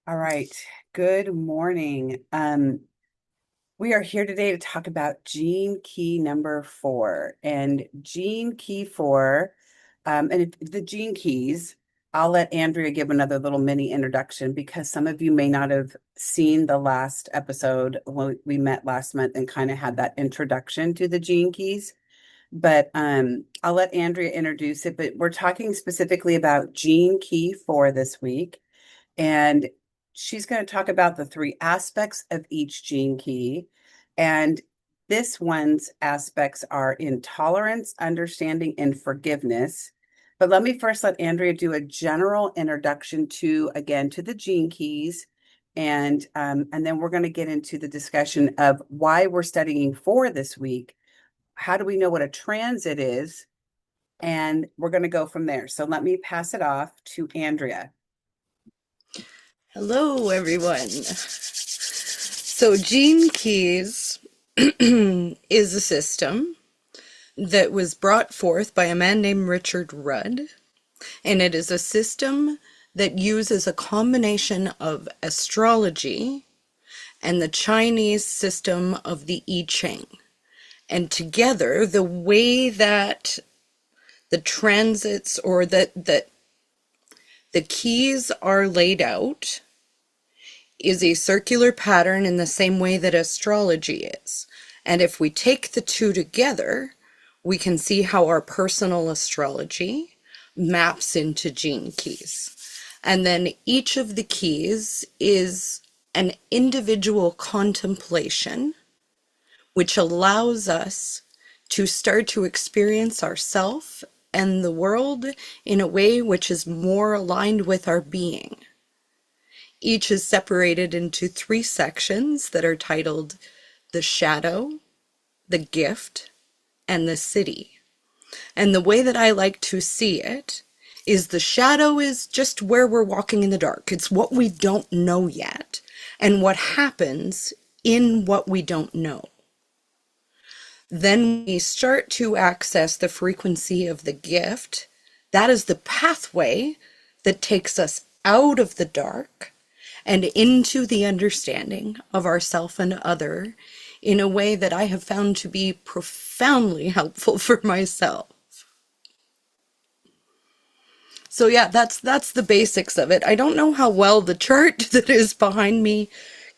All right. Good morning. We are here today to talk about gene key number 4. And gene key 4, the gene keys, I'll let Andrea give another little mini introduction because some of you may not have seen the last episode when we met last month and kind of had that introduction to the gene keys. But I'll let Andrea introduce it. But we're talking specifically about gene key 4 this week. And she's going to talk about the three aspects of each gene key. And this one's aspects are intolerance, understanding, and forgiveness. But let me first let Andrea do a general introduction to the gene keys. And then we're going to get into the discussion of why we're studying for this week. How do we know what a transit is? And we're going to go from there. So let me pass it off to Andrea. Hello, everyone. So, Gene Keys is a system that was brought forth by a man named Richard Rudd, and it is a system that uses a combination of astrology and the Chinese system of the I Ching. And together, the way that the transits or that the keys are laid out is a circular pattern in the same way that astrology is. And if we take the two together, we can see how our personal astrology maps into gene keys. And then each of the keys is an individual contemplation, which allows us to start to experience ourself and the world in a way which is more aligned with our being. Each is separated into 3 sections that are titled the shadow, the gift, and the siddhi. And the way that I like to see it is the shadow is just where we're walking in the dark. It's what we don't know yet and what happens in what we don't know. Then we start to access the frequency of the gift. That is the pathway that takes us out of the dark and into the understanding of ourself and other in a way that I have found to be profoundly helpful for myself. So yeah, that's the basics of it. I don't know how well the chart that is behind me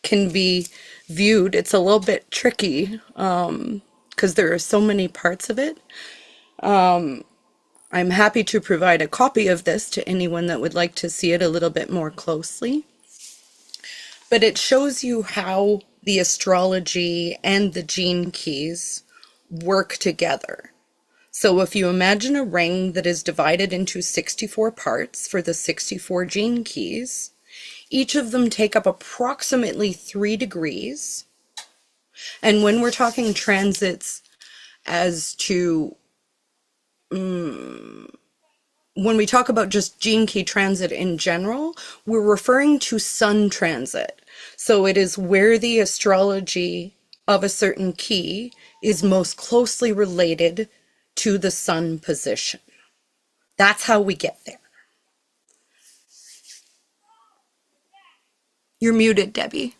can be viewed. It's a little bit tricky because there are so many parts of it. I'm happy to provide a copy of this to anyone that would like to see it a little bit more closely. But it shows you how the astrology and the gene keys work together. So if you imagine a ring that is divided into 64 parts for the 64 gene keys, each of them take up approximately 3 degrees. And when we're talking transits as to, when we talk about just gene key transit in general, we're referring to sun transit. So it is where the astrology of a certain key is most closely related to the sun position. That's how we get there. You're muted, Debbie.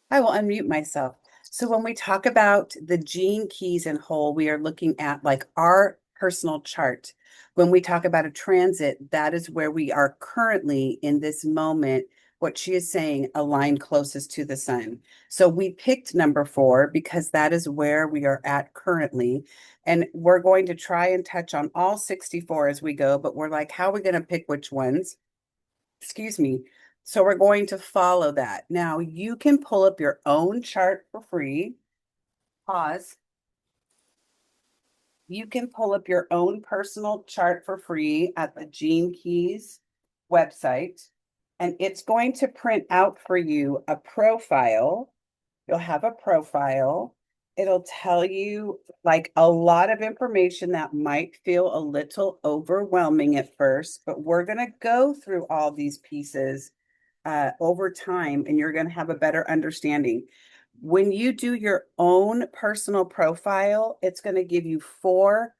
I will unmute myself. So when we talk about the gene keys in whole, we are looking at like our personal chart. When we talk about a transit, that is where we are currently in this moment. What she is saying aligned closest to the sun. So we picked number 4 because that is where we are at currently. And we're going to try and touch on all 64 as we go, but we're like, how are we going to pick which ones? Excuse me. So we're going to follow that. Now you can pull up your own chart for free. Pause. You can pull up your own personal chart for free at the Gene Keys website, and it's going to print out for you a profile. You'll have a profile. It'll tell you like a lot of information that might feel a little overwhelming at first, but we're going to go through all these pieces over time, and you're going to have a better understanding. When you do your own personal profile, it's going to give you 4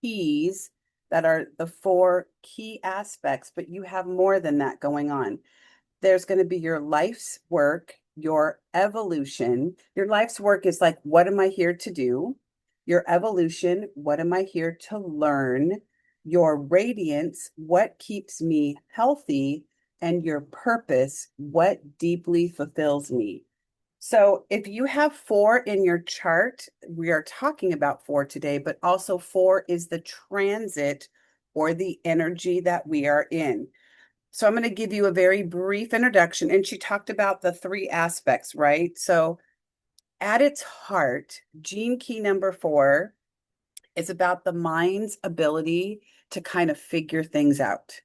keys that are the four key aspects, but you have more than that going on. There's going to be your life's work, your evolution. Your life's work is like, what am I here to do? Your evolution, what am I here to learn? Your radiance, what keeps me healthy? And your purpose, what deeply fulfills me. So if you have four in your chart, we are talking about four today, but also four is the transit or the energy that we are in. So I'm going to give you a very brief introduction. And she talked about the three aspects, right? So at its heart, gene key number four is about the mind's ability to kind of figure things out.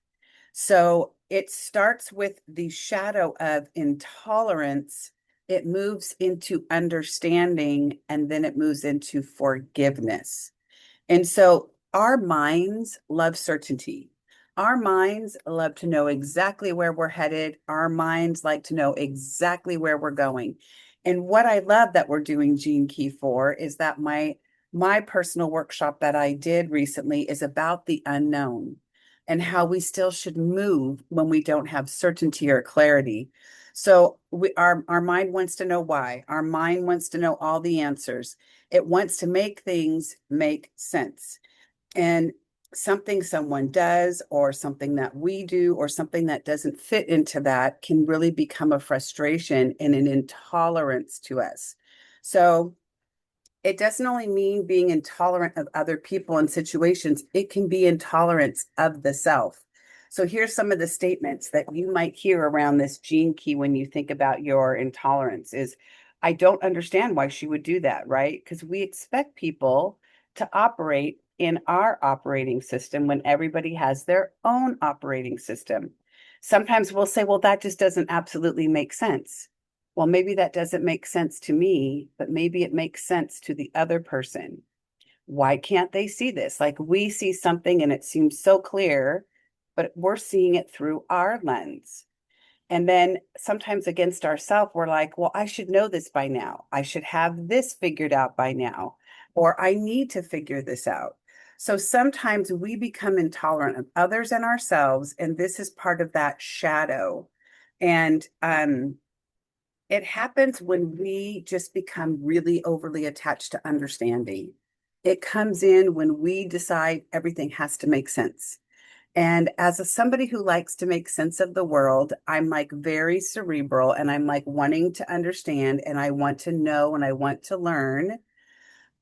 So it starts with the shadow of intolerance. It moves into understanding, and then it moves into forgiveness. And so our minds love certainty. Our minds love to know exactly where we're headed. Our minds like to know exactly where we're going. And what I love that we're doing Gene Key for is that my personal workshop that I did recently is about the unknown and how we still should move when we don't have certainty or clarity. So our mind wants to know why. Our mind wants to know all the answers. It wants to make things make sense. And something someone does, or something that we do, or something that doesn't fit into that can really become a frustration and an intolerance to us. So it doesn't only mean being intolerant of other people and situations, it can be intolerance of the self. So here's some of the statements that you might hear around this gene key when you think about your intolerance is, I don't understand why she would do that, right? Because we expect people to operate in our operating system when everybody has their own operating system. Sometimes we'll say, well, that just doesn't absolutely make sense. Well, maybe that doesn't make sense to me, but maybe it makes sense to the other person. Why can't they see this? Like we see something and it seems so clear, but we're seeing it through our lens. And then sometimes against ourselves, we're like, well, I should know this by now. I should have this figured out by now, or I need to figure this out. So sometimes we become intolerant of others and ourselves, and this is part of that shadow. And it happens when we just become really overly attached to understanding. It comes in when we decide everything has to make sense. And as somebody who likes to make sense of the world, I'm like very cerebral and I'm like wanting to understand and I want to know and I want to learn.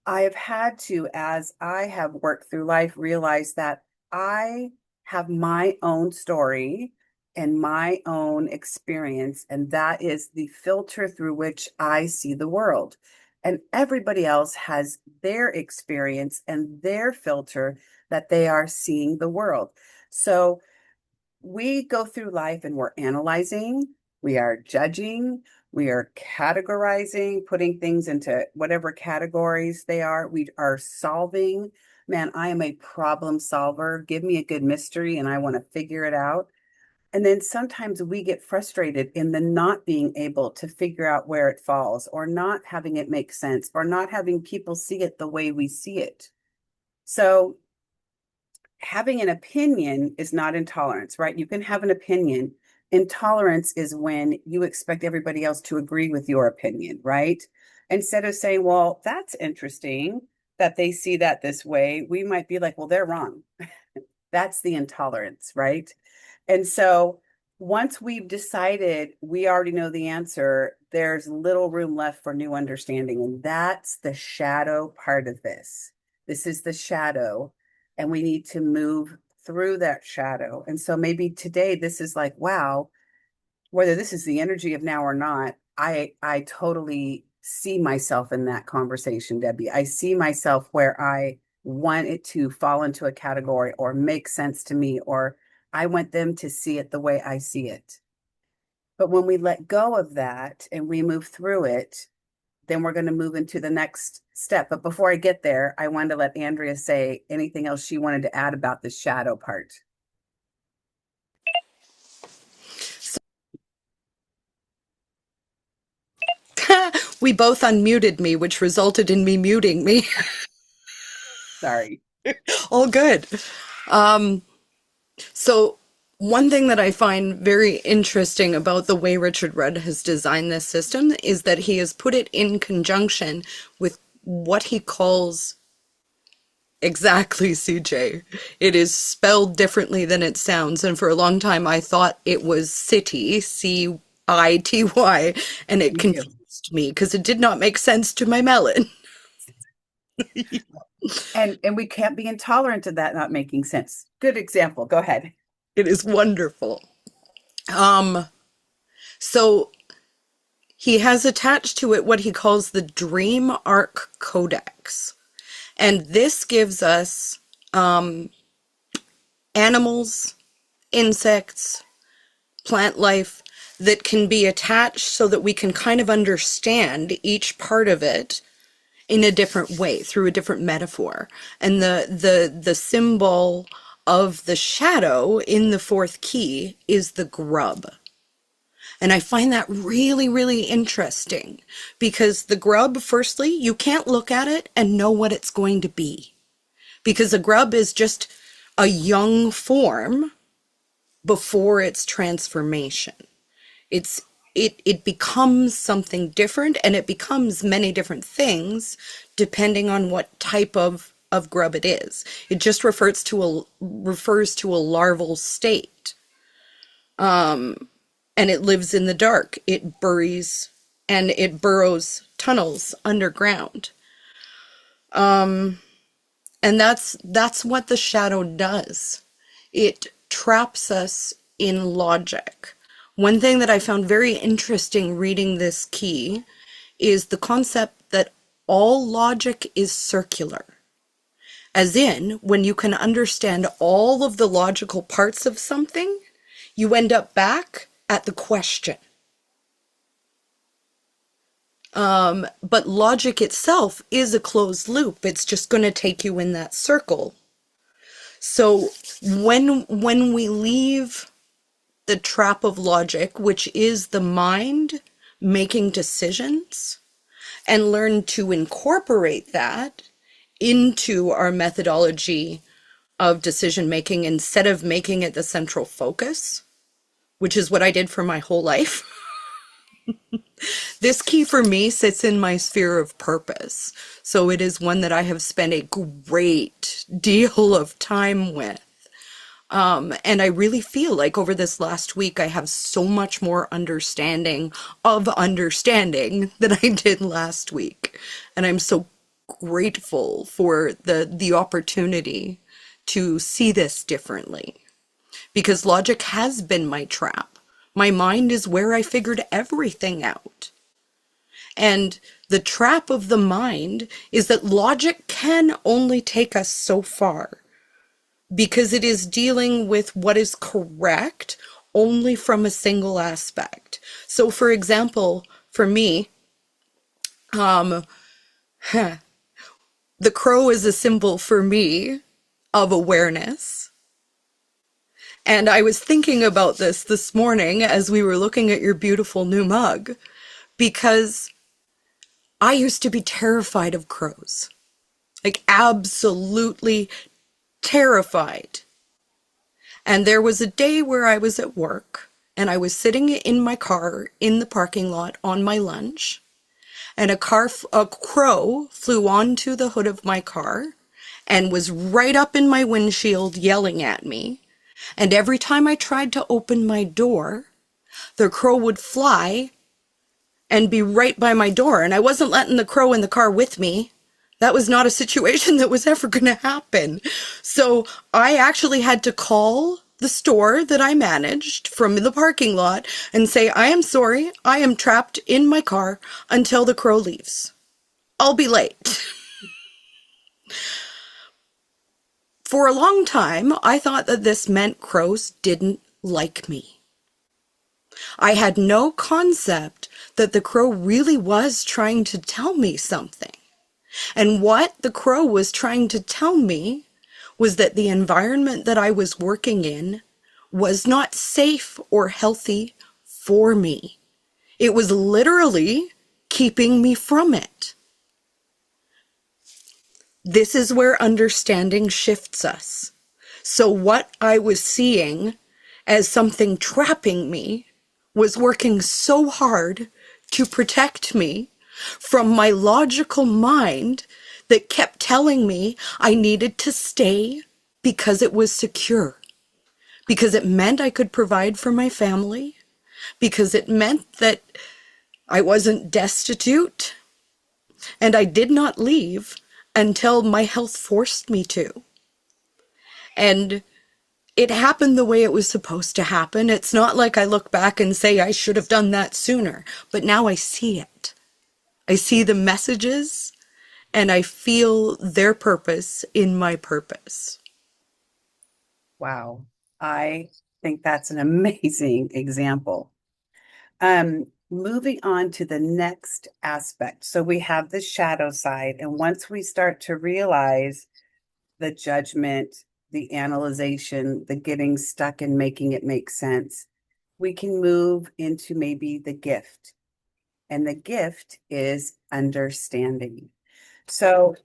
I have had to, as I have worked through life, realize that I have my own story and my own experience, and that is the filter through which I see the world. And everybody else has their experience and their filter that they are seeing the world. So we go through life and we're analyzing, we are judging, we are categorizing, putting things into whatever categories they are. We are solving. Man, I am a problem solver. Give me a good mystery and I want to figure it out. And then sometimes we get frustrated in the not being able to figure out where it falls, or not having it make sense, or not having people see it the way we see it. So having an opinion is not intolerance, right? You can have an opinion. Intolerance is when you expect everybody else to agree with your opinion, right? Instead of saying, well, that's interesting that they see that this way, we might be like, well, they're wrong. That's the intolerance, right? And so once we've decided we already know the answer, there's little room left for new understanding. And that's the shadow part of this. This is the shadow, and we need to move through that shadow. And so maybe today this is like, wow, whether this is the energy of now or not, I totally see myself in that conversation, Debbie. I see myself where I want it to fall into a category or make sense to me, or I want them to see it the way I see it. But when we let go of that and we move through it, then we're going to move into the next step. But before I get there, I wanted to let Andrea say anything else she wanted to add about the shadow part. We both unmuted me, which resulted in me muting me. Sorry. All good. So one thing that I find very interesting about the way Richard Rudd has designed this system is that he has put it in conjunction with what he calls exactly, CJ. It is spelled differently than it sounds, and for a long time I thought it was city, City, and it Me too. confused me because it did not make sense to my melon. And we can't be intolerant of that not making sense. Good example. Go ahead. It is wonderful. Um, so he has attached to it what he calls the Dream Arc Codex. And this gives us animals, insects, plant life that can be attached so that we can kind of understand each part of it in a different way through a different metaphor. And the symbol of the shadow in the fourth key is the grub. And I find that really, really interesting because the grub, firstly, you can't look at it and know what it's going to be because a grub is just a young form before its transformation. It's it becomes something different and it becomes many different things depending on what type of grub it is. It just refers to a larval state. And it lives in the dark. It buries and it burrows tunnels underground. And that's what the shadow does. It traps us in logic. One thing that I found very interesting reading this key is the concept that all logic is circular. As in, when you can understand all of the logical parts of something, you end up back at the question. But logic itself is a closed loop. It's just going to take you in that circle. So when we leave the trap of logic, which is the mind making decisions, and learn to incorporate that into our methodology of decision making instead of making it the central focus, which is what I did for my whole life. This key for me sits in my sphere of purpose. So it is one that I have spent a great deal of time with. And I really feel like over this last week, I have so much more understanding of understanding than I did last week. And I'm so grateful for the opportunity to see this differently. Because logic has been my trap. My mind is where I figured everything out. And the trap of the mind is that logic can only take us so far because it is dealing with what is correct only from a single aspect. So, for example, for me, um, the crow is a symbol for me of awareness. And I was thinking about this morning as we were looking at your beautiful new mug, because I used to be terrified of crows, like absolutely terrified. And there was a day where I was at work and I was sitting in my car in the parking lot on my lunch, and a crow flew onto the hood of my car and was right up in my windshield yelling at me. And every time I tried to open my door, the crow would fly and be right by my door. And I wasn't letting the crow in the car with me. That was not a situation that was ever going to happen. So I actually had to call the store that I managed from the parking lot and say, I am sorry, I am trapped in my car until the crow leaves. I'll be late. For a long time, I thought that this meant crows didn't like me. I had no concept that the crow really was trying to tell me something. And what the crow was trying to tell me was that the environment that I was working in was not safe or healthy for me. It was literally keeping me from it. This is where understanding shifts us. So what I was seeing as something trapping me was working so hard to protect me from my logical mind that kept telling me I needed to stay because it was secure, because it meant I could provide for my family, because it meant that I wasn't destitute, and I did not leave until my health forced me to. And it happened the way it was supposed to happen. It's not like I look back and say I should have done that sooner, but now I see it. I see the messages and I feel their purpose in my purpose. Wow. I think that's an amazing example. Moving on to the next aspect. So we have the shadow side, and once we start to realize the judgment, the analyzation, the getting stuck and making it make sense, we can move into maybe the gift. And the gift is understanding. So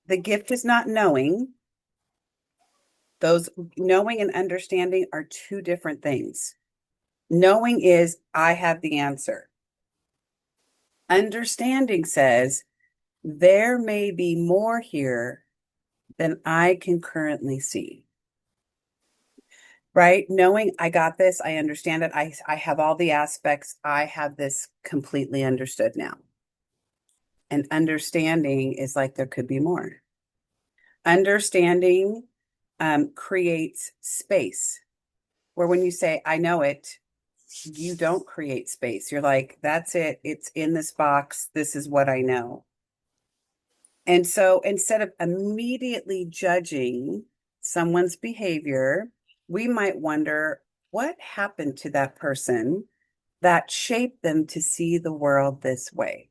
the gift is not knowing. Those knowing and understanding are two different things. Knowing is, I have the answer. Understanding says, there may be more here than I can currently see. Right? Knowing I got this, I understand it, I have all the aspects, I have this completely understood now. And understanding is like there could be more. Understanding creates space where when you say, I know it, you don't create space. You're like, that's it. It's in this box. This is what I know. And so instead of immediately judging someone's behavior, we might wonder what happened to that person that shaped them to see the world this way.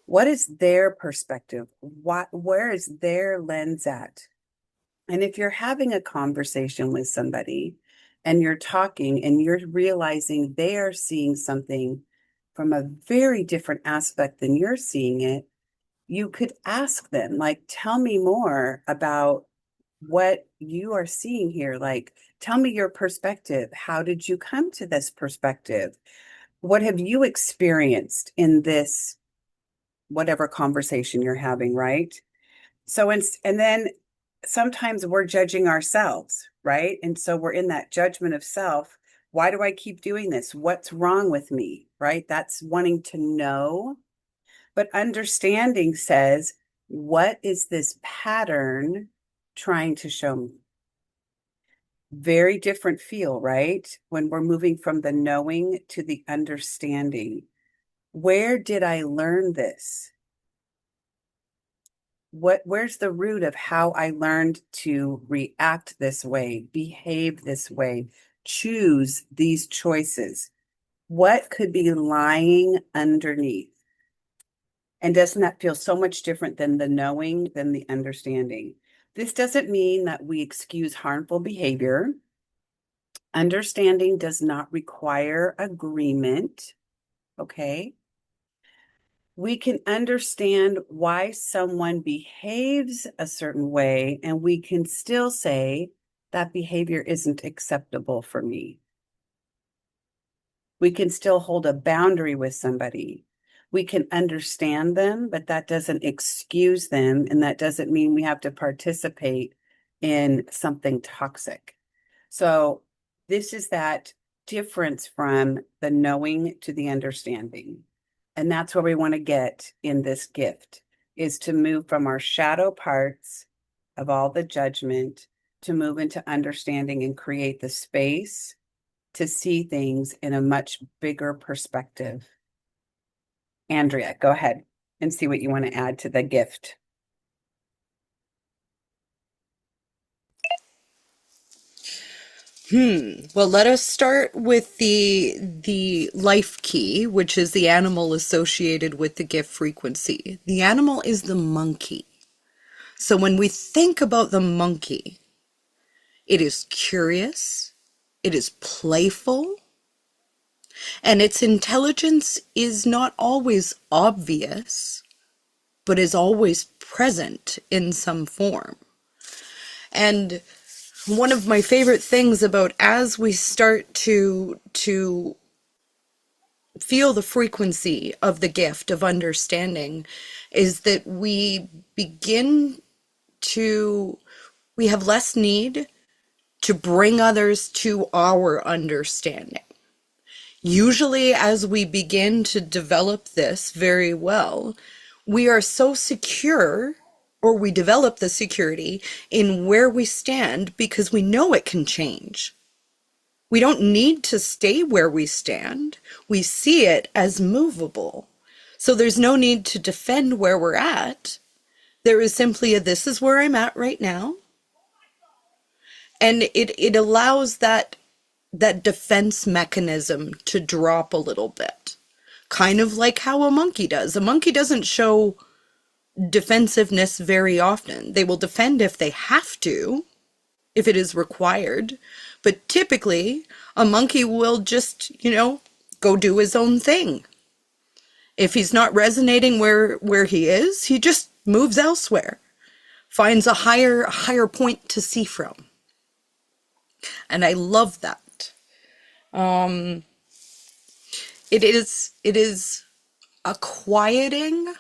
What is their perspective? Where is their lens at? And if you're having a conversation with somebody and you're talking and you're realizing they are seeing something from a very different aspect than you're seeing it, you could ask them, like, tell me more about what you are seeing here. Like, tell me your perspective. How did you come to this perspective? What have you experienced in this, whatever conversation you're having, right? And then sometimes we're judging ourselves, right? And so we're in that judgment of self. Why do I keep doing this? What's wrong with me, right? That's wanting to know. But understanding says, what is this pattern trying to show me? Very different feel, right? When we're moving from the knowing to the understanding. Where did I learn this? Where's the root of how I learned to react this way, behave this way, choose these choices? What could be lying underneath? And doesn't that feel so much different than the knowing, than the understanding? This doesn't mean that we excuse harmful behavior. Understanding does not require agreement. Okay. We can understand why someone behaves a certain way, and we can still say that behavior isn't acceptable for me. We can still hold a boundary with somebody. We can understand them, but that doesn't excuse them, and that doesn't mean we have to participate in something toxic. So, this is that difference from the knowing to the understanding. And that's where we want to get in this gift, is to move from our shadow parts of all the judgment to move into understanding and create the space to see things in a much bigger perspective. Andrea, go ahead and see what you want to add to the gift. Well, let us start with the life key, which is the animal associated with the gift frequency. The animal is the monkey. So when we think about the monkey, it is curious, it is playful, and its intelligence is not always obvious, but is always present in some form. And one of my favorite things about as we start to feel the frequency of the gift of understanding is that we begin to we have less need to bring others to our understanding. Usually, as we begin to develop this very well, we are so secure, or we develop the security in where we stand because we know it can change. We don't need to stay where we stand. We see it as movable. So there's no need to defend where we're at. There is simply a this is where I'm at right now. And it allows that defense mechanism to drop a little bit. Kind of like how a monkey does. A monkey doesn't show defensiveness very often. They will defend if they have to, if it is required. But typically, a monkey will just, go do his own thing. If he's not resonating where he is, he just moves elsewhere, finds a higher point to see from. And I love that. Um, it is a quieting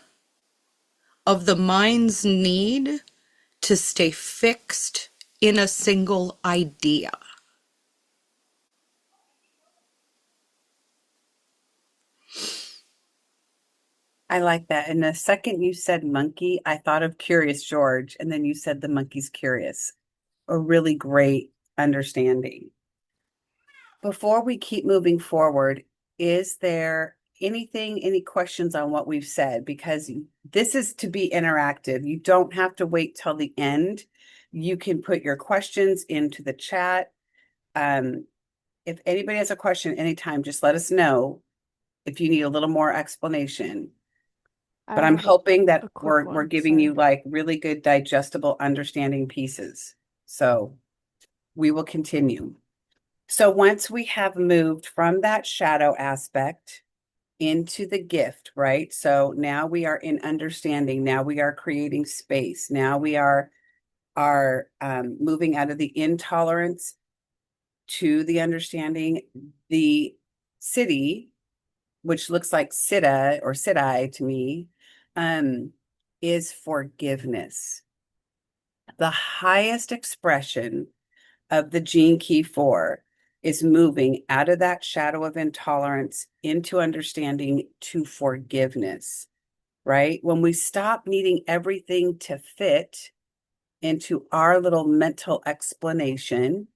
of the mind's need to stay fixed in a single idea. I like that. And the second you said monkey, I thought of Curious George, and then you said the monkey's curious. A really great understanding. Before we keep moving forward, is there any questions on what we've said? Because this is to be interactive. You don't have to wait till the end. You can put your questions into the chat. Um, if anybody has a question anytime, just let us know if you need a little more explanation. I But I'm have hoping that a quick we're one. giving Sorry. you like really good digestible understanding pieces. So we will continue. So once we have moved from that shadow aspect into the gift, right? So now we are in understanding. Now we are creating space. Now we are moving out of the intolerance to the understanding. The city, which looks like Siddha or Siddhi to me, um, is forgiveness. The highest expression of the Gene Key 4 is moving out of that shadow of intolerance into understanding to forgiveness, right? When we stop needing everything to fit into our little mental explanation,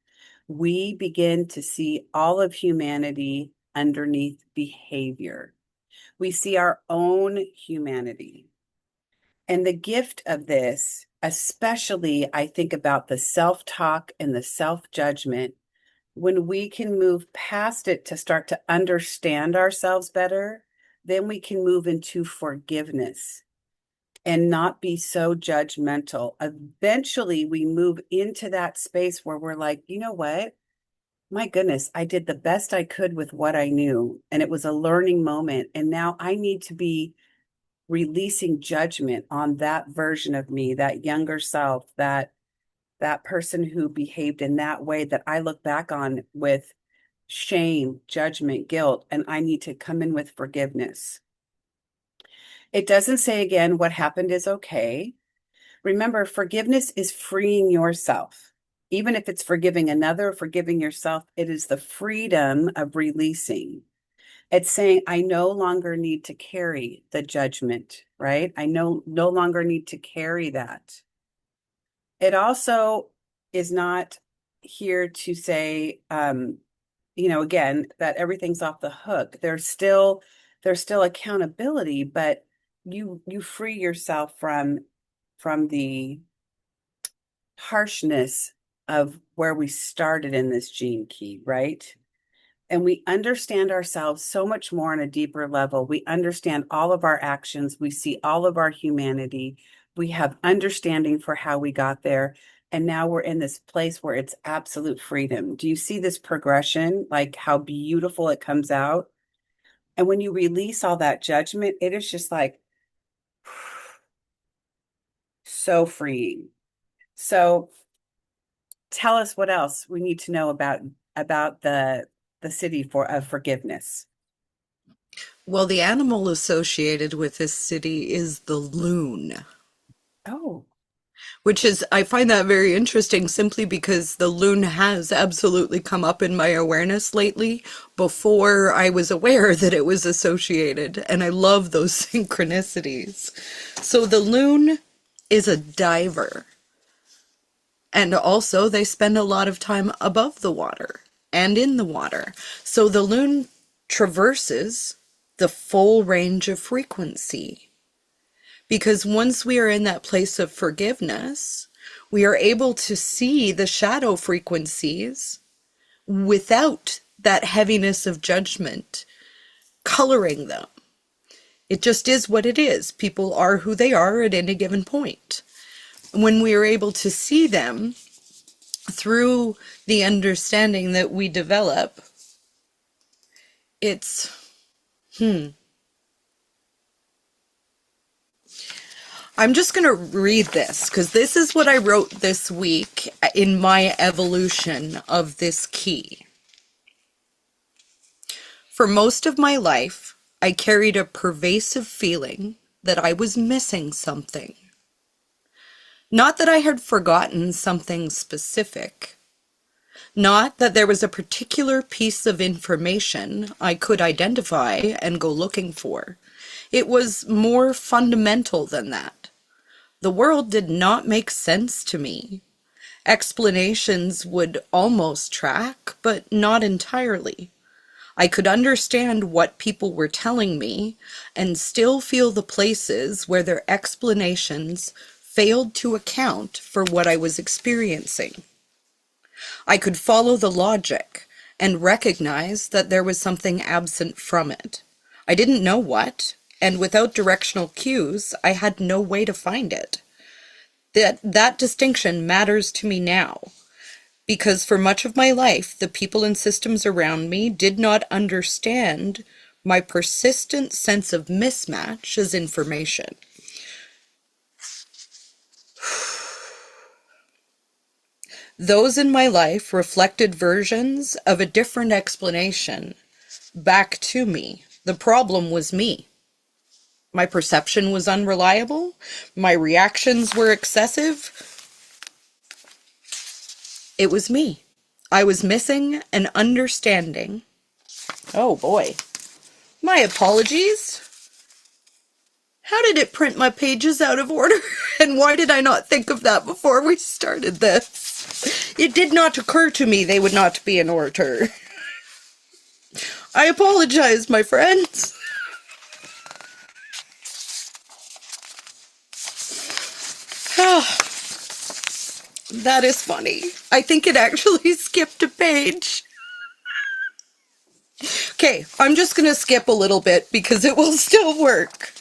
we begin to see all of humanity underneath behavior. We see our own humanity. And the gift of this, especially I think about the self talk and the self judgment, when we can move past it to start to understand ourselves better, then we can move into forgiveness and not be so judgmental. Eventually, we move into that space where we're like, you know what? My goodness, I did the best I could with what I knew. And it was a learning moment. And now I need to be releasing judgment on that version of me, that younger self, that person who behaved in that way that I look back on with shame, judgment, guilt, and I need to come in with forgiveness. It doesn't say again what happened is okay. Remember, forgiveness is freeing yourself. Even if it's forgiving another, forgiving yourself, it is the freedom of releasing. It's saying, I no longer need to carry the judgment, right? I no longer need to carry that. It also is not here to say, again, that everything's off the hook. There's still accountability, but you free yourself from the harshness of where we started in this gene key, right? And we understand ourselves so much more on a deeper level. We understand all of our actions. We see all of our humanity. We have understanding for how we got there. And now we're in this place where it's absolute freedom. Do you see this progression? Like how beautiful it comes out? And when you release all that judgment, it is just like so freeing. So tell us what else we need to know about the city of forgiveness. Well, the animal associated with this city is the loon, Oh, which is, I find that very interesting simply because the loon has absolutely come up in my awareness lately before I was aware that it was associated. And I love those synchronicities. So the loon is a diver. And also, they spend a lot of time above the water and in the water. So the loon traverses the full range of frequency. Because once we are in that place of forgiveness, we are able to see the shadow frequencies without that heaviness of judgment coloring them. It just is what it is. People are who they are at any given point. When we are able to see them through the understanding that we develop, it's, I'm just going to read this because this is what I wrote this week in my evolution of this key. For most of my life, I carried a pervasive feeling that I was missing something. Not that I had forgotten something specific. Not that there was a particular piece of information I could identify and go looking for. It was more fundamental than that. The world did not make sense to me. Explanations would almost track, but not entirely. I could understand what people were telling me and still feel the places where their explanations failed to account for what I was experiencing. I could follow the logic and recognize that there was something absent from it. I didn't know what, and without directional cues, I had no way to find it. That distinction matters to me now, because for much of my life, the people and systems around me did not understand my persistent sense of mismatch as information. Those in my life reflected versions of a different explanation back to me. The problem was me. My perception was unreliable. My reactions were excessive. It was me. I was missing an understanding. Oh boy. My apologies. How did it print my pages out of order? And why did I not think of that before we started this? It did not occur to me they would not be in order. I apologize, my friends. That is funny. I think it actually skipped a page. Okay, I'm just going to skip a little bit because it will still work.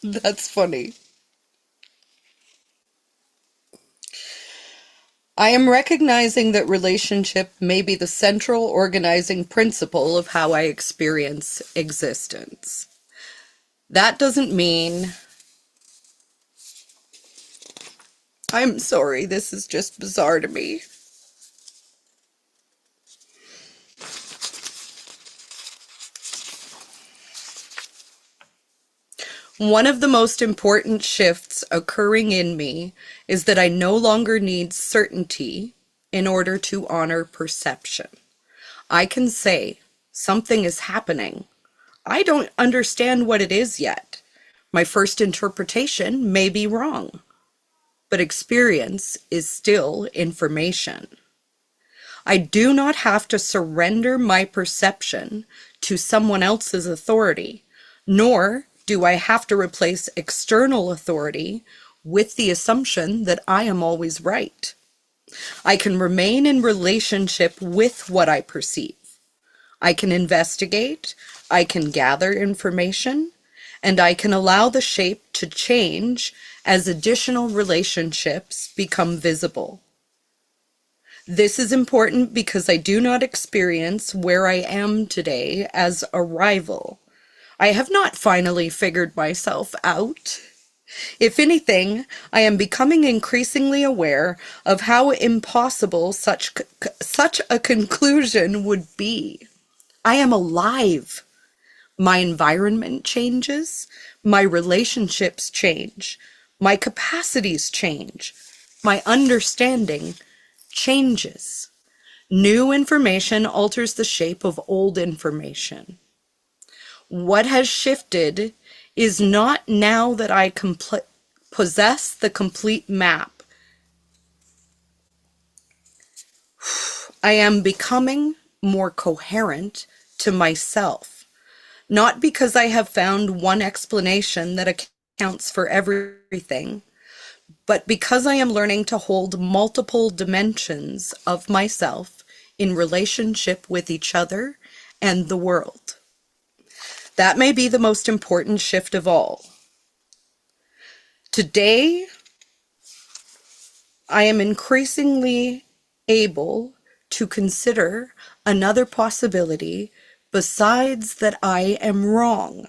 That's funny. I am recognizing that relationship may be the central organizing principle of how I experience existence. That doesn't mean... I'm sorry, this is just bizarre to me. One of the most important shifts occurring in me is that I no longer need certainty in order to honor perception. I can say, something is happening. I don't understand what it is yet. My first interpretation may be wrong, but experience is still information. I do not have to surrender my perception to someone else's authority, nor do I have to replace external authority with the assumption that I am always right. I can remain in relationship with what I perceive. I can investigate, I can gather information, and I can allow the shape to change as additional relationships become visible. This is important because I do not experience where I am today as arrival. I have not finally figured myself out. If anything, I am becoming increasingly aware of how impossible such a conclusion would be. I am alive. My environment changes, my relationships change, my capacities change, my understanding changes. New information alters the shape of old information. What has shifted is not now that I possess the complete map. I am becoming more coherent to myself, not because I have found one explanation that accounts for everything, but because I am learning to hold multiple dimensions of myself in relationship with each other and the world. That may be the most important shift of all. Today, I am increasingly able to consider another possibility besides that I am wrong.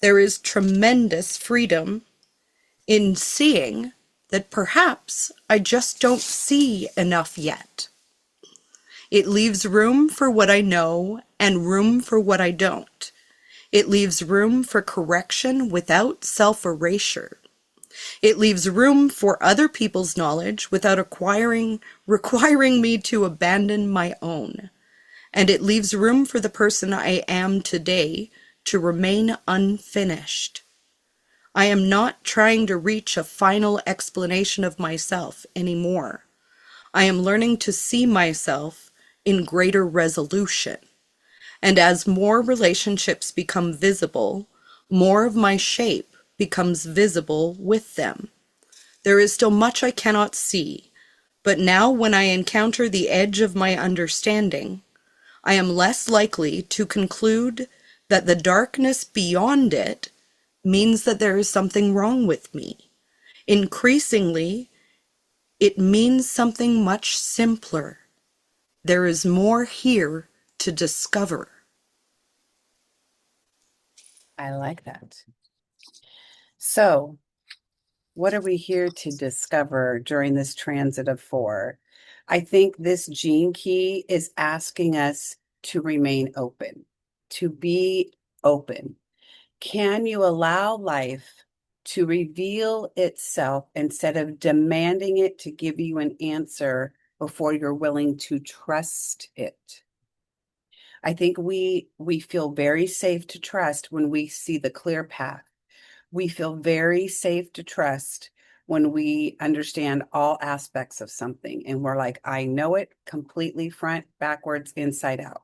There is tremendous freedom in seeing that perhaps I just don't see enough yet. It leaves room for what I know and room for what I don't. It leaves room for correction without self-erasure. It leaves room for other people's knowledge without requiring me to abandon my own. And it leaves room for the person I am today to remain unfinished. I am not trying to reach a final explanation of myself anymore. I am learning to see myself in greater resolution. And as more relationships become visible, more of my shape becomes visible with them. There is still much I cannot see, but now when I encounter the edge of my understanding, I am less likely to conclude that the darkness beyond it means that there is something wrong with me. Increasingly, it means something much simpler. There is more here to discover. I like that. So, what are we here to discover during this transit of four? I think this gene key is asking us to remain open, to be open. Can you allow life to reveal itself instead of demanding it to give you an answer before you're willing to trust it? I think we feel very safe to trust when we see the clear path. We feel very safe to trust when we understand all aspects of something and we're like, I know it completely front, backwards, inside out.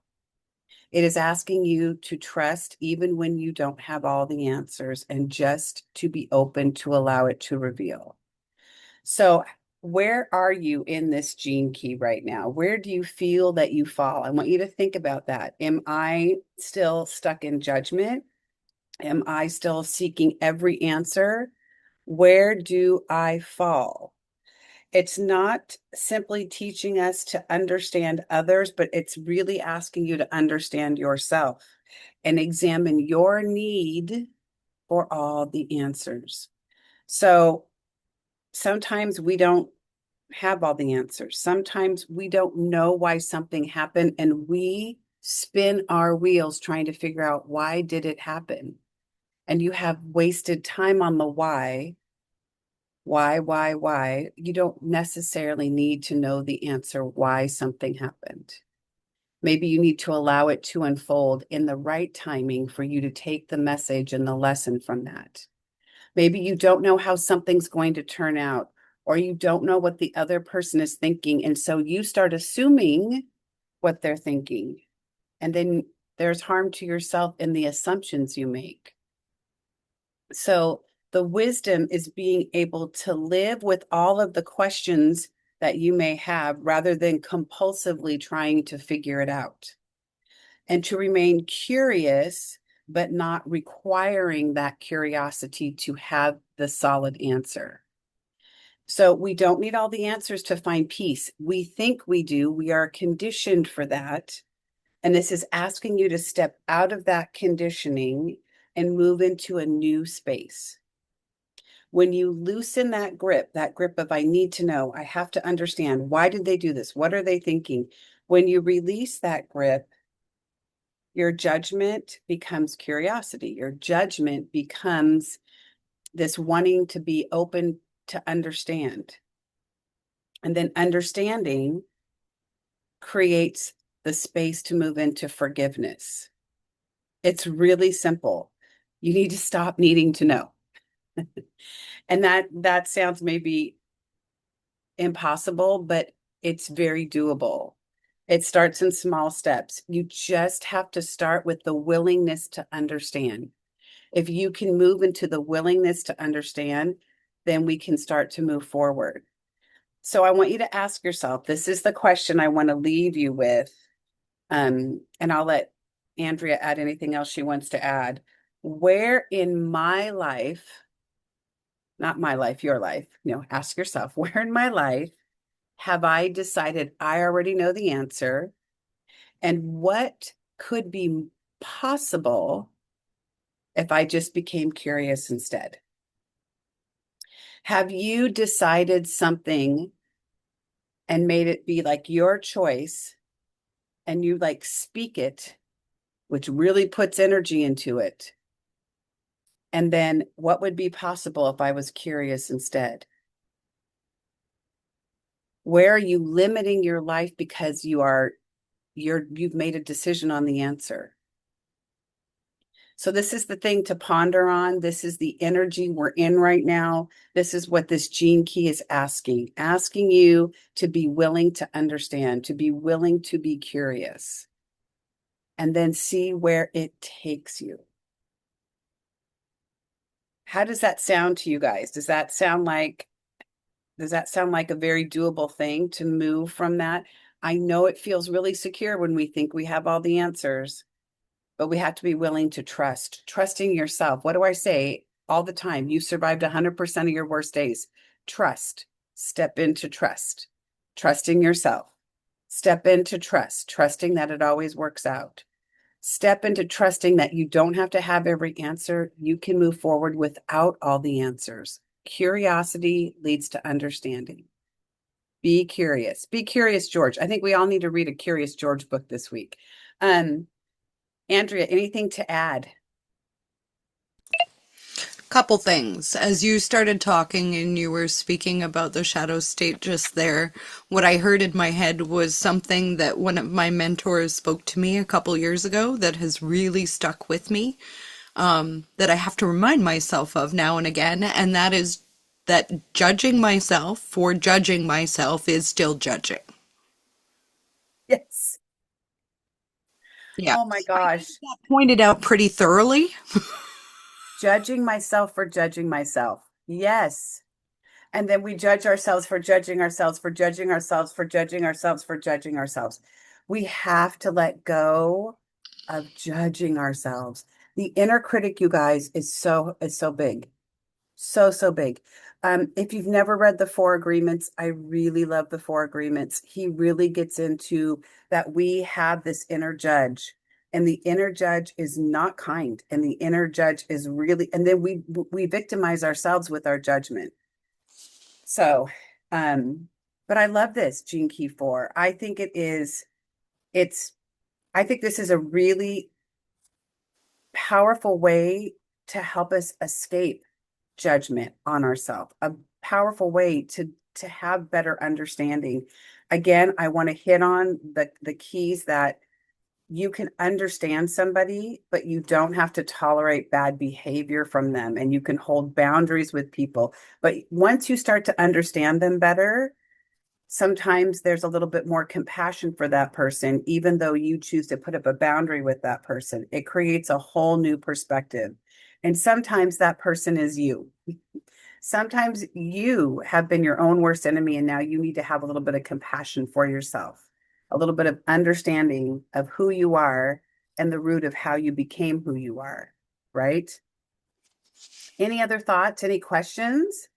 It is asking you to trust even when you don't have all the answers and just to be open to allow it to reveal. So, where are you in this gene key right now? Where do you feel that you fall? I want you to think about that. Am I still stuck in judgment? Am I still seeking every answer? Where do I fall? It's not simply teaching us to understand others, but it's really asking you to understand yourself and examine your need for all the answers. So sometimes we don't have all the answers. Sometimes we don't know why something happened and we spin our wheels trying to figure out why did it happen? And you have wasted time on the why. You don't necessarily need to know the answer why something happened. Maybe you need to allow it to unfold in the right timing for you to take the message and the lesson from that. Maybe you don't know how something's going to turn out, or you don't know what the other person is thinking. And so you start assuming what they're thinking. And then there's harm to yourself in the assumptions you make. So the wisdom is being able to live with all of the questions that you may have rather than compulsively trying to figure it out, and to remain curious, but not requiring that curiosity to have the solid answer. So we don't need all the answers to find peace. We think we do. We are conditioned for that. And this is asking you to step out of that conditioning and move into a new space. When you loosen that grip of I need to know, I have to understand, why did they do this? What are they thinking? When you release that grip, your judgment becomes curiosity. Your judgment becomes this wanting to be open to understand. And then understanding creates the space to move into forgiveness. It's really simple. You need to stop needing to know. And that sounds maybe impossible, but it's very doable. It starts in small steps. You just have to start with the willingness to understand. If you can move into the willingness to understand, then we can start to move forward. So I want you to ask yourself, this is the question I want to leave you with. And I'll let Andrea add anything else she wants to add. Where in my life, not my life, your life, ask yourself, where in my life have I decided I already know the answer? And what could be possible if I just became curious instead? Have you decided something and made it be like your choice and you like speak it, which really puts energy into it? And then what would be possible if I was curious instead? Where are you limiting your life because you've made a decision on the answer? So this is the thing to ponder on. This is the energy we're in right now. This is what this gene key is asking you to be willing to understand, to be willing to be curious, and then see where it takes you. How does that sound to you guys? Does that sound like a very doable thing to move from that? I know it feels really secure when we think we have all the answers, but we have to be willing to trusting yourself. What do I say all the time? You survived 100% of your worst days. Trust. Step into trust. Trusting yourself. Step into trust, trusting that it always works out. Step into trusting that you don't have to have every answer. You can move forward without all the answers. Curiosity leads to understanding. Be curious. Be curious, George. I think we all need to read a Curious George book this week. Um, Andrea, anything to add? Couple things. As you started talking and you were speaking about the shadow state just there, what I heard in my head was something that one of my mentors spoke to me a couple years ago that has really stuck with me, that I have to remind myself of now and again, and that is that judging myself for judging myself is still judging. Yes. Yeah. Oh my I think gosh. that pointed out pretty thoroughly. Judging myself for judging myself. Yes. And then we judge ourselves for judging ourselves, for judging ourselves, for judging ourselves, for judging ourselves. We have to let go of judging ourselves. The inner critic, you guys, is so big. So big. If you've never read the Four Agreements, I really love the Four Agreements. He really gets into that we have this inner judge, and the inner judge is not kind, and the inner judge is really, and then we victimize ourselves with our judgment. So, um, but I love this Gene Key 4. I think it's, I think this is a really powerful way to help us escape judgment on ourselves, a powerful way to have better understanding. Again, I want to hit on the keys that you can understand somebody, but you don't have to tolerate bad behavior from them, and you can hold boundaries with people. But once you start to understand them better, sometimes there's a little bit more compassion for that person, even though you choose to put up a boundary with that person. It creates a whole new perspective. And sometimes that person is you. Sometimes you have been your own worst enemy, and now you need to have a little bit of compassion for yourself, a little bit of understanding of who you are and the root of how you became who you are, right? Any other thoughts? Any questions?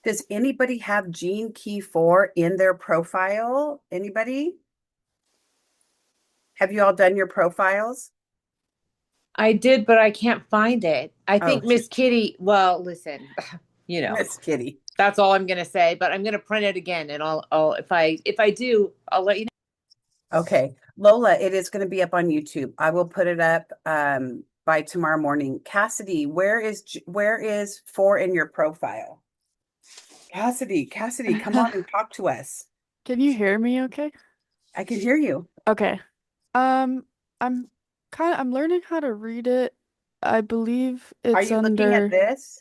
Does anybody have Gene Key 4 in their profile? Anybody? Have you all done your profiles? I did, but I can't find it. I Oh, think Miss Kitty, well, listen, you know, Miss Kitty. that's all I'm gonna say, but I'm gonna print it again and I'll if I do, I'll let you know. Okay. Lola, it is going to be up on YouTube. I will put it up by tomorrow morning. Cassidy, where is four in your profile? Cassidy, come on and talk to us. Can you hear me okay? I can hear you. Okay. Um, I'm I'm learning how to read it. I believe Are it's you looking at under, this?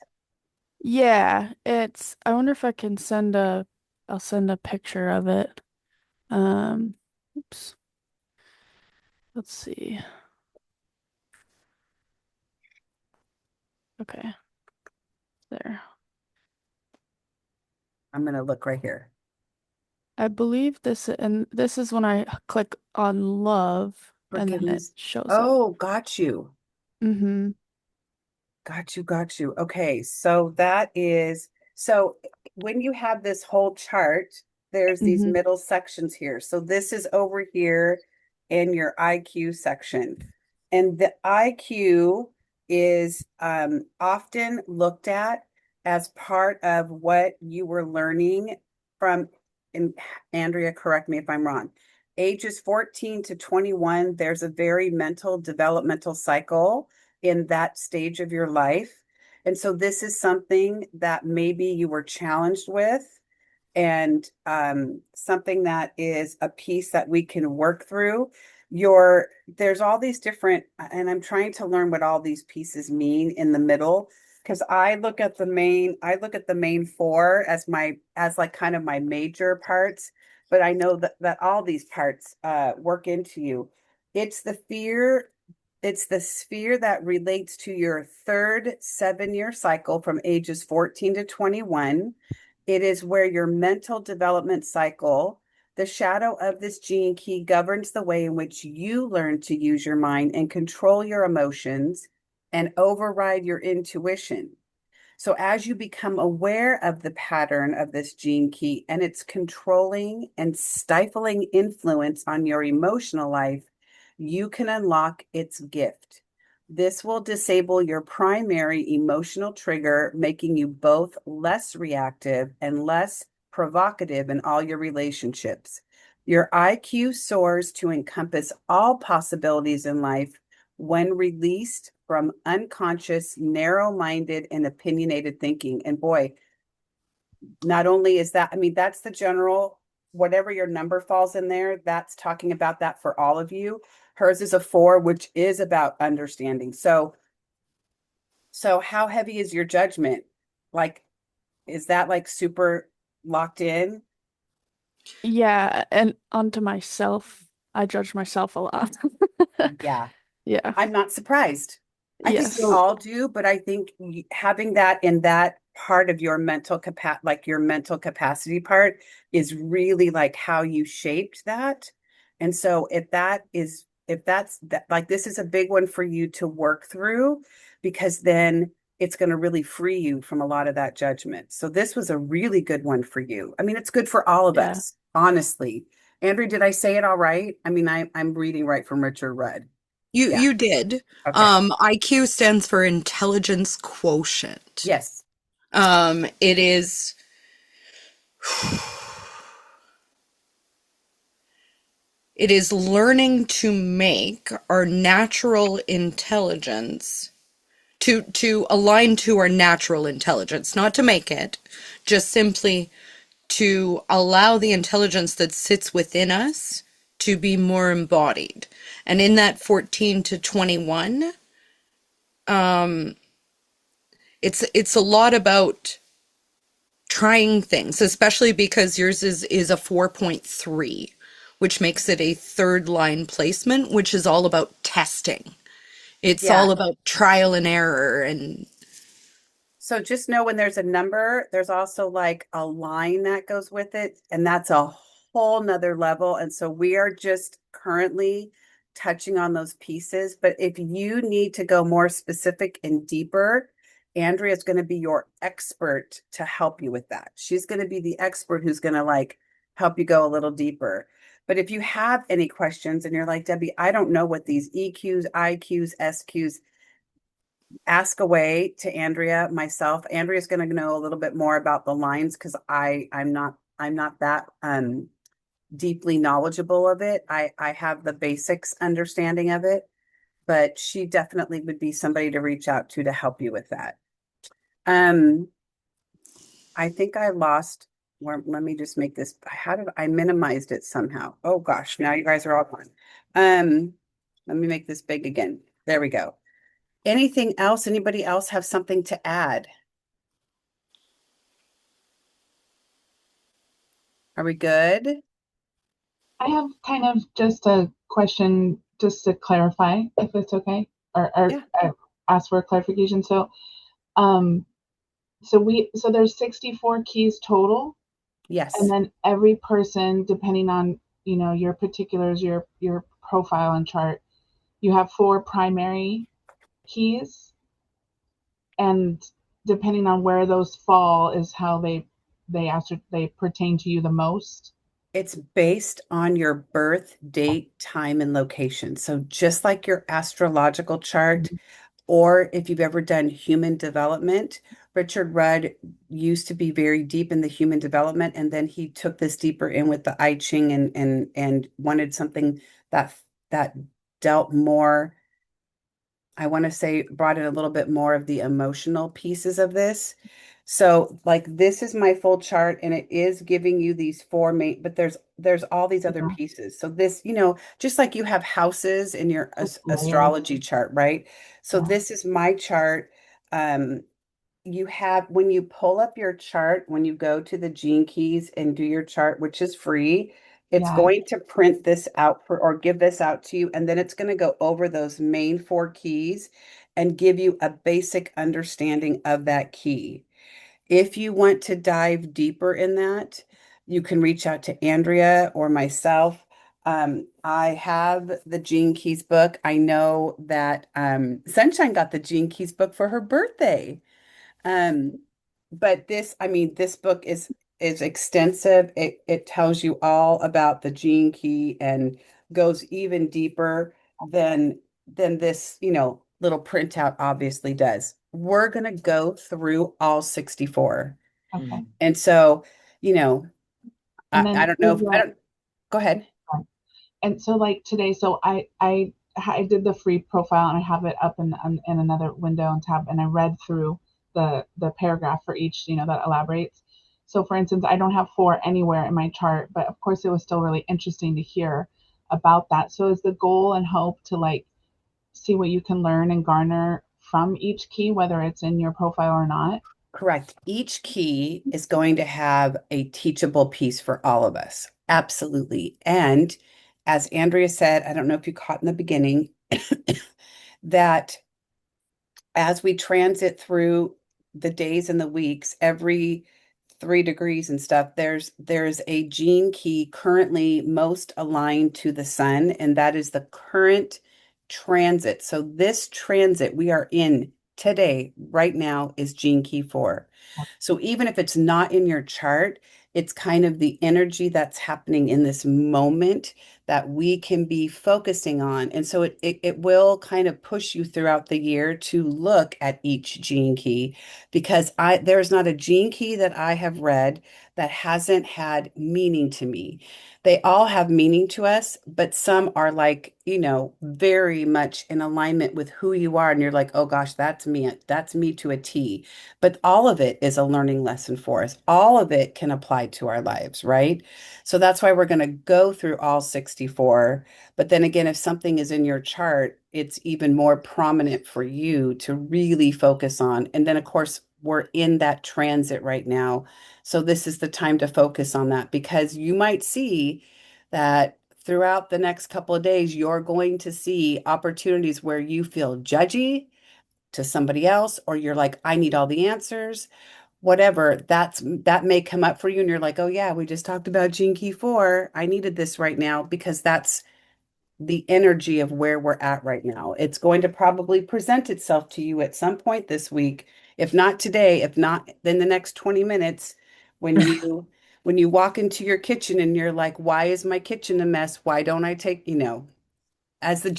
yeah, I wonder if I can I'll send a picture of it. Um, oops. Let's see. Okay, there. I'm going to look right here. I believe and this is when I click on love and then it Forgiveness. shows up. Oh, got you. Mm-hmm. Got you. Okay, so so when you have this whole chart, there's these Mm-hmm. middle sections here. So this is over here in your IQ section. And the IQ is often looked at as part of what you were learning from, and Andrea, correct me if I'm wrong, ages 14 to 21, there's a very mental developmental cycle in that stage of your life. And so this is something that maybe you were challenged with and something that is a piece that we can work through. There's all these different, and I'm trying to learn what all these pieces mean in the middle because I look at the main four as as like kind of my major parts, but I know that all these parts work into you. It's the fear it's the sphere that relates to your third 7-year cycle from ages 14 to 21. It is where your mental development cycle, the shadow of this gene key, governs the way in which you learn to use your mind and control your emotions and override your intuition. So, as you become aware of the pattern of this gene key and its controlling and stifling influence on your emotional life, you can unlock its gift. This will disable your primary emotional trigger, making you both less reactive and less provocative in all your relationships. Your IQ soars to encompass all possibilities in life when released from unconscious, narrow minded, and opinionated thinking. And boy, not only is that, I mean, that's the general, whatever your number falls in there, that's talking about that for all of you. Hers is a four, which is about understanding. So how heavy is your judgment? Like, is that like super locked in? Yeah, and onto myself, I judge myself a lot. Yeah. Yeah. I'm not surprised. I think we Yes. all do, but I think having that in that part of your like your mental capacity part is really like how you shaped that. And so if that's that, like this is a big one for you to work through because then it's going to really free you from a lot of that judgment. So this was a really good one for you. I mean, it's good for all of Yeah. us, honestly. Andrew, did I say it all right? I mean, I'm reading right from Richard Rudd. You Yeah. you did. Okay. IQ stands for intelligence quotient. Yes. It is it is learning to make our natural intelligence to align to our natural intelligence, not to make it, just simply to allow the intelligence that sits within us to be more embodied. And in that 14 to 21, it's a lot about trying things, especially because yours is a 4.3, which makes it a third line placement, which is all about testing. It's Yeah. all about trial and error and So just know when there's a number, there's also like a line that goes with it, and that's a whole nother level. And so we are just currently touching on those pieces. But if you need to go more specific and deeper, Andrea is going to be your expert to help you with that. She's going to be the expert who's going to like help you go a little deeper. But if you have any questions and you're like, Debbie, I don't know what these EQs, IQs, SQs, ask away to Andrea, myself. Andrea's going to know a little bit more about the lines because I'm not that deeply knowledgeable of it. I have the basics understanding of it, but she definitely would be somebody to reach out to help you with that. Um, I think I lost where, let me just make this. How did I minimized it somehow? Oh gosh, now you guys are all gone. Um, Let me make this big again. There we go. Anything else? Anybody else have something to add? Are we good? I have kind of just a question just to clarify, if it's okay, or Yeah. ask for a clarification. Um, so there's 64 keys total, and Yes. then every person, depending on, your particulars, your profile and chart, you have four primary keys, and depending on where those fall is how they pertain to you the most. It's based on your birth date, time, and location. So just like your astrological chart, Mhm. or if you've ever done human development, Richard Rudd used to be very deep in the human development, and then he took this deeper in with the I Ching and wanted something that that dealt more. I want to say brought in a little bit more of the emotional pieces of this. So like this is my full chart and it is giving you these four main, but there's all these other Yeah, pieces. So this, just like you have houses in your it's layered. astrology chart, right? So Yeah, this is my chart. Um, you have when you pull up your chart, when you go to the Gene Keys and do your chart, which is free, it's yeah. going to print this out for or give this out to you, and then it's going to go over those main four keys and give you a basic understanding of that key. If you want to dive deeper in that, you can reach out to Andrea or myself. I have the Gene Keys book. I know that Sunshine got the Gene Keys book for her birthday. Um, but this, I mean, this book is extensive. It tells you all about the gene key and goes even deeper than this, little printout obviously does. We're gonna go through all 64. Okay. And so, you know, And I then don't know with if I the don't go ahead. and so like today, so I did the free profile and I have it up in another window and tab, and I read through the paragraph for each, that elaborates. So for instance, I don't have four anywhere in my chart, but of course it was still really interesting to hear about that. So is the goal and hope to like see what you can learn and garner from each key, whether it's in your profile or not? Correct. Each key is going to have a teachable piece for all of us. Absolutely. And as Andrea said, I don't know if you caught in the beginning that as we transit through the days and the weeks, every 3 degrees and stuff, there's a gene key currently most aligned to the sun, and that is the current transit. So this transit we are in today, right now, is gene key 4. So even if it's not in your chart, it's kind of the energy that's happening in this moment that we can be focusing on. And so it will kind of push you throughout the year to look at each gene key because there's not a gene key that I have read that hasn't had meaning to me. They all have meaning to us, but some are like, very much in alignment with who you are. And you're like, oh gosh, that's me. That's me to a T. But all of it is a learning lesson for us. All of it can apply to our lives, right? So that's why we're going to go through all 64. But then again, if something is in your chart, it's even more prominent for you to really focus on. And then, of course, we're in that transit right now. So this is the time to focus on that because you might see that throughout the next couple of days, you're going to see opportunities where you feel judgy to somebody else, or you're like, I need all the answers, whatever. That may come up for you, and you're like, oh yeah, we just talked about Gene Key 4. I needed this right now because that's the energy of where we're at right now. It's going to probably present itself to you at some point this week. If not today, if not in the next 20 minutes, when you when you walk into your kitchen and you're like, why is my kitchen a mess? Why don't I take, as the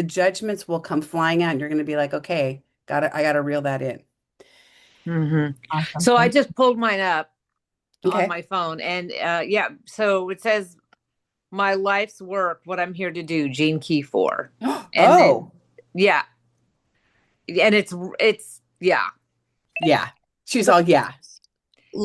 judgments will come flying out and you're going to be like, okay, I gotta reel that in. Hmm. Awesome. So I Thank just pulled mine up on Okay. my phone, and yeah, so it says my life's work, what I'm here to do, Gene Key 4. And then Oh, yeah, and it's yeah. yeah. She's So all, yeah.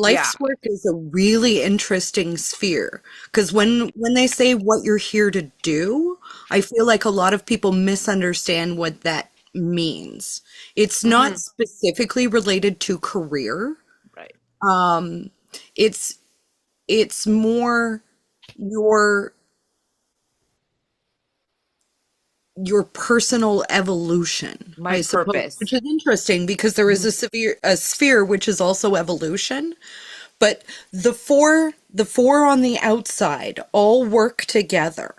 yeah. Life's work is a really interesting sphere because when they say what you're here to do, I feel like a lot of people misunderstand what that means. It's not Hmm. specifically related to career. Right. Um, it's it's more your your personal evolution, My I suppose, which purpose. is interesting because there is Mhm. a sphere which is also evolution. But the four on the outside all work together.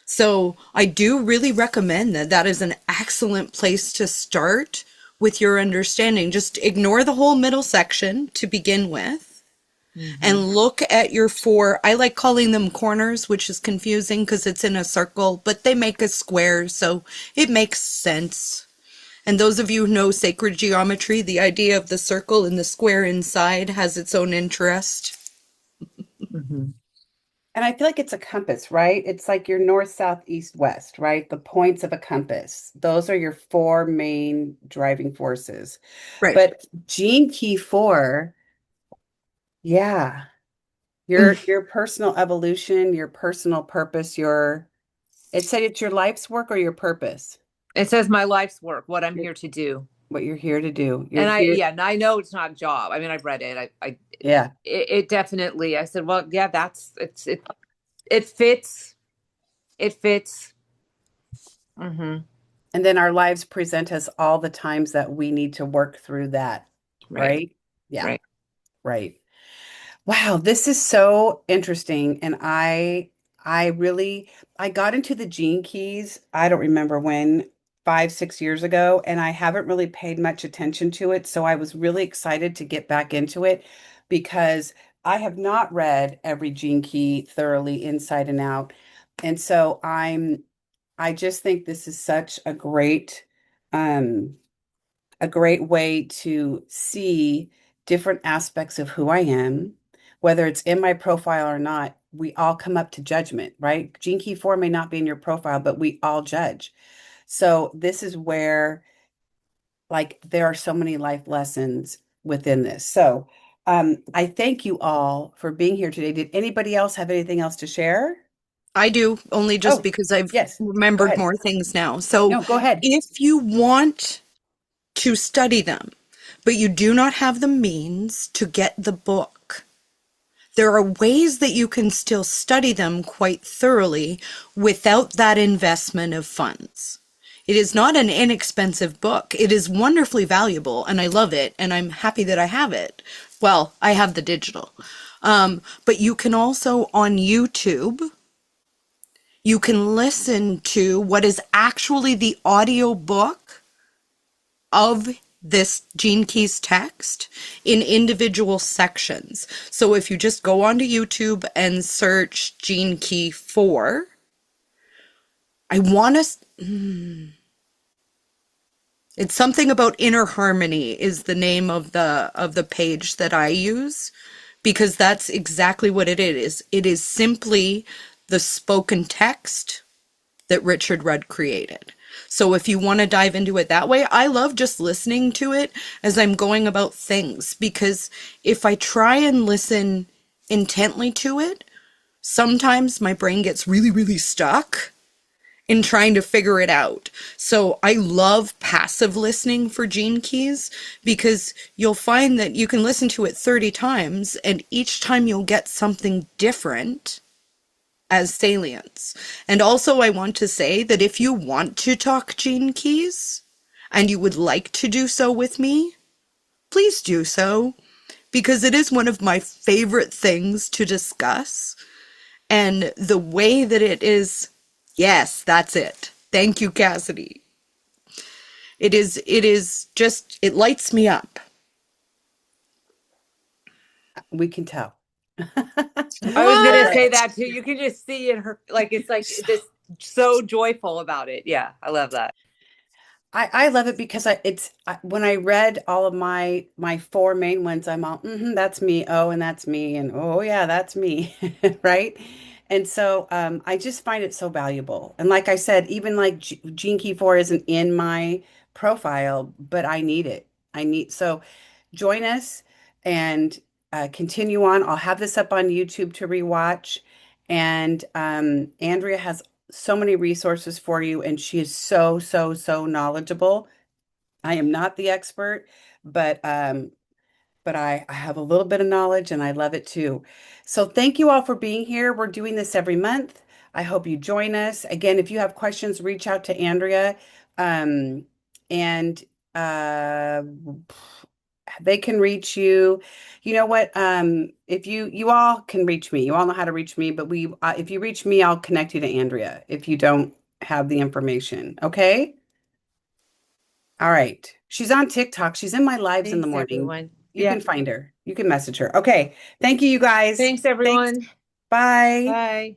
So I do really recommend that. That is an excellent place to start with your understanding. Just ignore the whole middle section to begin with Hmm. and look at your four. I like calling them corners, which is confusing because it's in a circle, but they make a square, so it makes sense. And those of you who know sacred geometry, the idea of the circle and the square inside has its own interest. Hmm. And I feel like it's a compass, right? It's like your north, south, east, west, right? The points of a compass. Those are your four main driving forces. Right. But Gene Key 4, yeah, your personal evolution, your personal purpose, it said it's your life's work or your purpose, It says my life's work, what I'm your, here to do. what you're here to do. You're And here. and I know it's not a job. I mean, I've read it. Yeah. It definitely, I said, well, yeah, it fits. It fits. Hmm. And then our lives present us all the times that we need to work through that, Right. right? Yeah, Right. right. Wow, this is so interesting. And I got into the gene keys, I don't remember when, 5, 6 years ago, and I haven't really paid much attention to it. So I was really excited to get back into it because I have not read every gene key thoroughly inside and out. And so I just think this is such um, a great way to see different aspects of who I am, whether it's in my profile or not. We all come up to judgment, right? Gene Key 4 may not be in your profile, but we all judge. So this is where, like, there are so many life lessons within this. So I thank you all for being here today. Did anybody else have anything else to share? I do, only just Oh, because I've yes. Go remembered ahead. more things now. So No, go ahead. if you want to study them, but you do not have the means to get the book, there are ways that you can still study them quite thoroughly without that investment of funds. It is not an inexpensive book. It is wonderfully valuable, and I love it, and I'm happy that I have it. Well, I have the digital. But you can also on YouTube, you can listen to what is actually the audio book of this Gene Keys text in individual sections. So if you just go onto YouTube and search Gene Key 4, I want to, it's something about inner harmony is the name of the page that I use because that's exactly what it is. It is simply the spoken text that Richard Rudd created. So if you want to dive into it that way, I love just listening to it as I'm going about things because if I try and listen intently to it, sometimes my brain gets really, really stuck in trying to figure it out. So I love passive listening for Gene Keys because you'll find that you can listen to it 30 times and each time you'll get something different as salience. And also, I want to say that if you want to talk Gene Keys and you would like to do so with me, please do so because it is one of my favorite things to discuss. And the way that it is, yes, that's it. Thank you, Cassidy. It is just, it lights me up. We can tell. I was gonna say What? that too. You can just see in her, like it's like this so joyful about it. Yeah, I love that. I love it because when I read all of my four main ones, I'm all, that's me. Oh, and that's me. And oh yeah, that's me. Right. And so I just find it so valuable. And like I said, even like Gene Key 4 isn't in my profile, but I need it. So join us and continue on. I'll have this up on YouTube to rewatch. And Andrea has so many resources for you, and she is so, so, so knowledgeable. I am not the expert, but I have a little bit of knowledge and I love it too. So thank you all for being here. We're doing this every month. I hope you join us. Again, if you have questions, reach out to Andrea. And uh, they can reach you. You know what? If you all can reach me, you all know how to reach me, but if you reach me, I'll connect you to Andrea if you don't have the information. Okay? All right. She's on TikTok. She's in my lives in the Thanks, morning. everyone. You Yeah. can find her. You can message her. Okay. Thank you, you guys. Thanks, Thanks. everyone. Bye. Bye.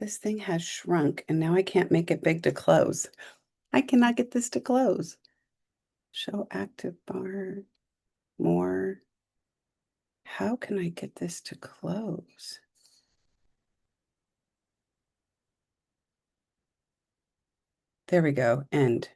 This thing has shrunk and now I can't make it big to close. I cannot get this to close. Show active bar more. How can I get this to close? There we go. End.